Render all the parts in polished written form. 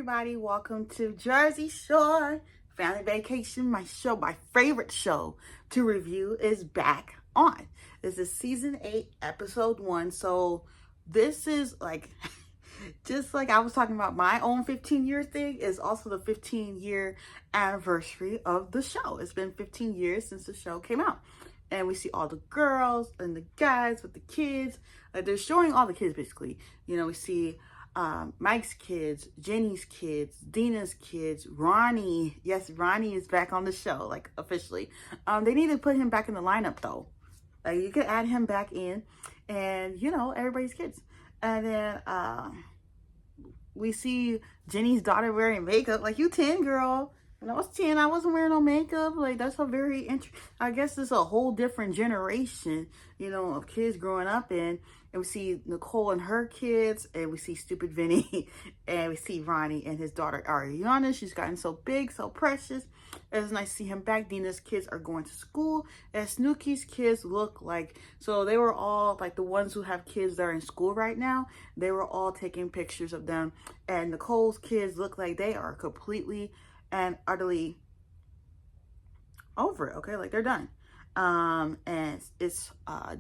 everybody. Welcome to Jersey Shore Family Vacation. My favorite show to review is back on. This is season 8, episode 1. So this is like, just like I was talking about my own 15-year thing, is also the 15-year anniversary of the show. It's been 15 years since the show came out. And we see all the girls and the guys with the kids. Like, they're showing all the kids, basically. You know, we see Mike's kids, Jenny's kids, Dina's kids, Ronnie. Yes, Ronnie is back on the show, like, officially. They need to put him back in the lineup, though. Like, you could add him back in, and, you know, everybody's kids. And then we see Jenny's daughter wearing makeup. Like, you 10, girl. When I was 10, I wasn't wearing no makeup. Like, that's a very interesting, I guess it's a whole different generation, you know, of kids growing up in. And we see Nicole and her kids, and we see stupid Vinny, and we see Ronnie and his daughter Ariana. She's gotten so big, so precious. It's nice to see him back. Dina's kids are going to school, and Snooki's kids look like, so they were all, like, the ones who have kids that are in school right now, they were all taking pictures of them. And Nicole's kids look like they are completely and utterly over it, okay? Like, they're done. And it's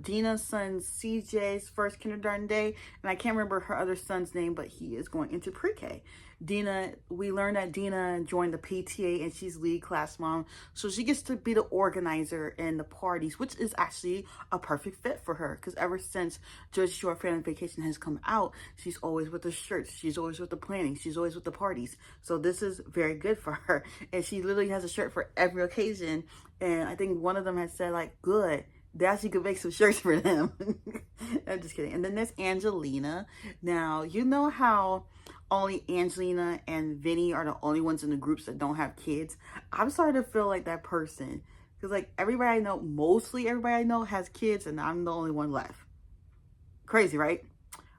Dina's son CJ's first kindergarten day, and I can't remember her other son's name, but he is going into pre-K. Dina, we learned that Dina joined the PTA, and she's lead class mom, so she gets to be the organizer in the parties, which is actually a perfect fit for her, because ever since Jersey Shore Family Vacation has come out, she's always with the shirts, she's always with the planning, she's always with the parties, so this is very good for her. And she literally has a shirt for every occasion, and I think one of them had said, like, good, that she could make some shirts for them. I'm just kidding. And then there's Angelina. Now, you know how only Angelina and Vinny are the only ones in the groups that don't have kids? I'm starting to feel like that person. Because, like, everybody I know, mostly everybody I know has kids, and I'm the only one left. Crazy, right?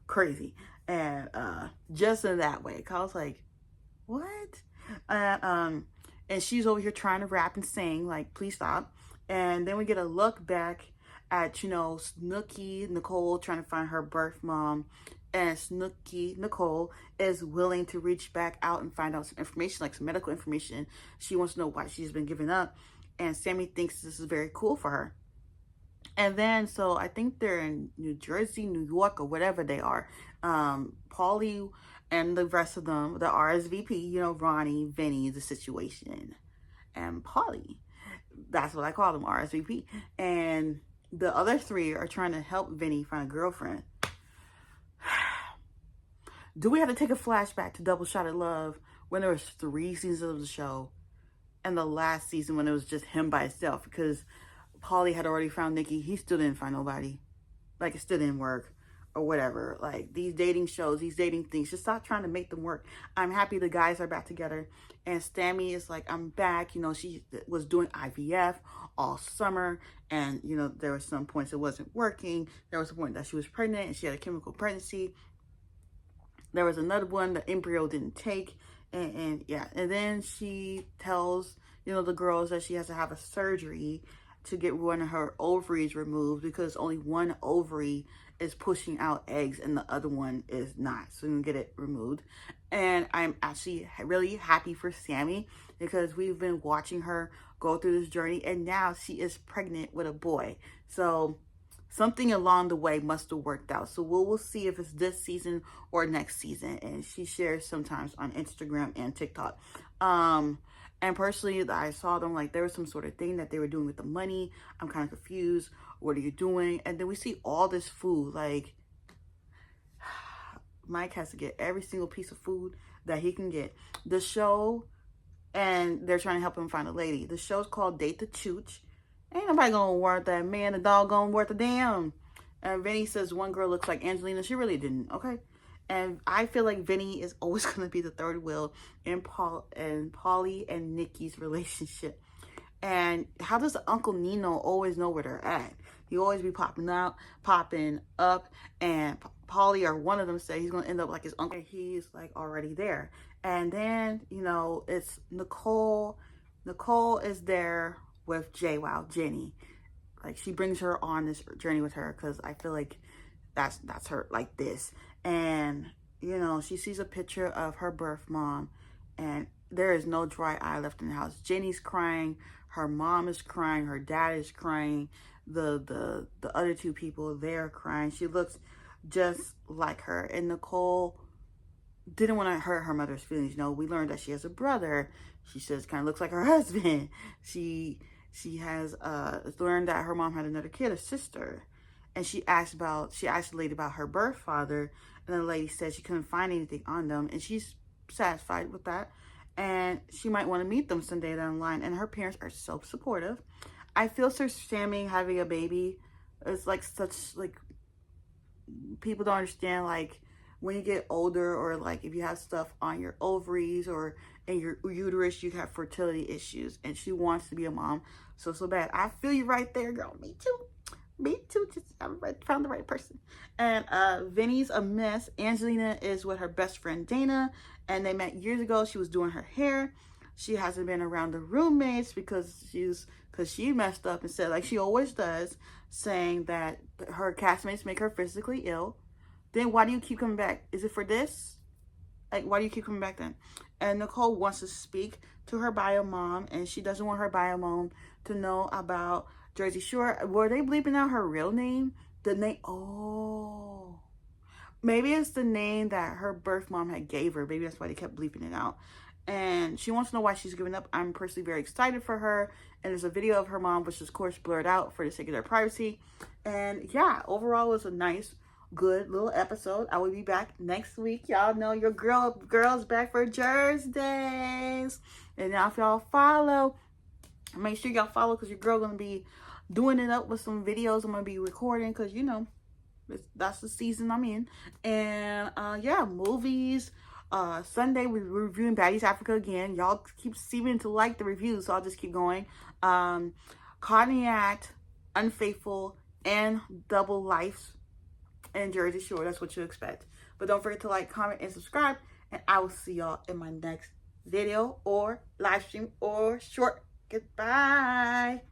Crazy. And just in that way. Cause I was like, what? And she's over here trying to rap and sing, like, please stop. And then we get a look back at, you know, Snooki, Nicole trying to find her birth mom. And Snooki, Nicole, is willing to reach back out and find out some information, like some medical information. She wants to know why she's been given up. And Sammy thinks this is very cool for her. And then, so I think they're in New Jersey, New York, or whatever they are. Paulie and the rest of them, the RSVP, you know, Ronnie, Vinny, the situation, and Paulie. That's what I call them, RSVP. And the other 3 are trying to help Vinny find a girlfriend. Do we have to take a flashback to Double Shotted Love when there was 3 seasons of the show, and the last season when it was just him by himself? Because Paulie had already found Nikki. He still didn't find nobody. Like, it still didn't work. Or whatever. Like, these dating shows, these dating things, just stop trying to make them work. I'm happy the guys are back together. And Stammy is like, I'm back. You know, she was doing IVF all summer. And, you know, there were some points it wasn't working. There was a point that she was pregnant and she had a chemical pregnancy. There was another one, the embryo didn't take. And yeah. And then she tells, you know, the girls that she has to have a surgery to get one of her ovaries removed, because only one ovary is pushing out eggs and the other one is not, so you can get it removed. And I'm actually really happy for Sammy, because we've been watching her go through this journey, and now she is pregnant with a boy. So something along the way must have worked out. So we'll see if it's this season or next season. And she shares sometimes on Instagram and TikTok. And personally, I saw them, like, there was some sort of thing that they were doing with the money. I'm kind of confused. What are you doing? And then we see all this food. Like, Mike has to get every single piece of food that he can get. The show, and they're trying to help him find a lady. The show's called Date the Chooch. Ain't nobody gonna worth that man. The doggone worth a damn. And Vinny says one girl looks like Angelina. She really didn't, okay? And I feel like Vinny is always going to be the third wheel in Paulie and Nikki's relationship. And how does Uncle Nino always know where they're at? He always be popping up, and Paulie or one of them say he's going to end up like his uncle. He's like already there. And then, you know, it's Nicole. Nicole is there with Jenny. Like, she brings her on this journey with her, because I feel like that's her, like this. And you know, she sees a picture of her birth mom, and there is no dry eye left in the house. Jenny's crying, her mom is crying, her dad is crying, the other two people, they're crying. She looks just like her. And Nicole didn't want to hurt her mother's feelings. You know, we learned that she has a brother. She says kind of looks like her husband. She has learned that her mom had another kid, a sister. And she asked the lady about her birth father, and the lady said she couldn't find anything on them, and she's satisfied with that. And she might want to meet them someday down the line. And her parents are so supportive. I feel Sir Sammy having a baby is like such, like, people don't understand, like, when you get older, or like if you have stuff on your ovaries or in your uterus, you have fertility issues, and she wants to be a mom so bad. I feel you right there, girl. Me too. Me too. Just found the right person. And Vinny's a mess. Angelina is with her best friend Dana, and they met years ago. She was doing her hair. She hasn't been around the roommates because she messed up and said, like she always does, saying that her castmates make her physically ill. Then why do you keep coming back? Is it for this? Like, why do you keep coming back then? And Nicole wants to speak to her bio mom, and she doesn't want her bio mom to know about Jersey Shore. Were they bleeping out her real name? The name, oh. Maybe it's the name that her birth mom had gave her. Maybe that's why they kept bleeping it out. And she wants to know why she's giving up. I'm personally very excited for her. And there's a video of her mom, which is, of course, blurred out for the sake of their privacy. And yeah, overall, it was a nice, good little episode. I will be back next week. Y'all know your girl's back for Thursdays. And now if y'all follow, make sure y'all follow, because your girl gonna be doing it up with some videos I'm gonna be recording, because you know that's the season I'm in. And yeah, movies. Sunday we're reviewing Baddies Africa again. Y'all keep seeming to like the reviews, so I'll just keep going. Caught in the Act, Unfaithful, and Double Life, and Jersey Shore. That's what you expect. But don't forget to like, comment, and subscribe. And I will see y'all in my next video or live stream or short. Goodbye.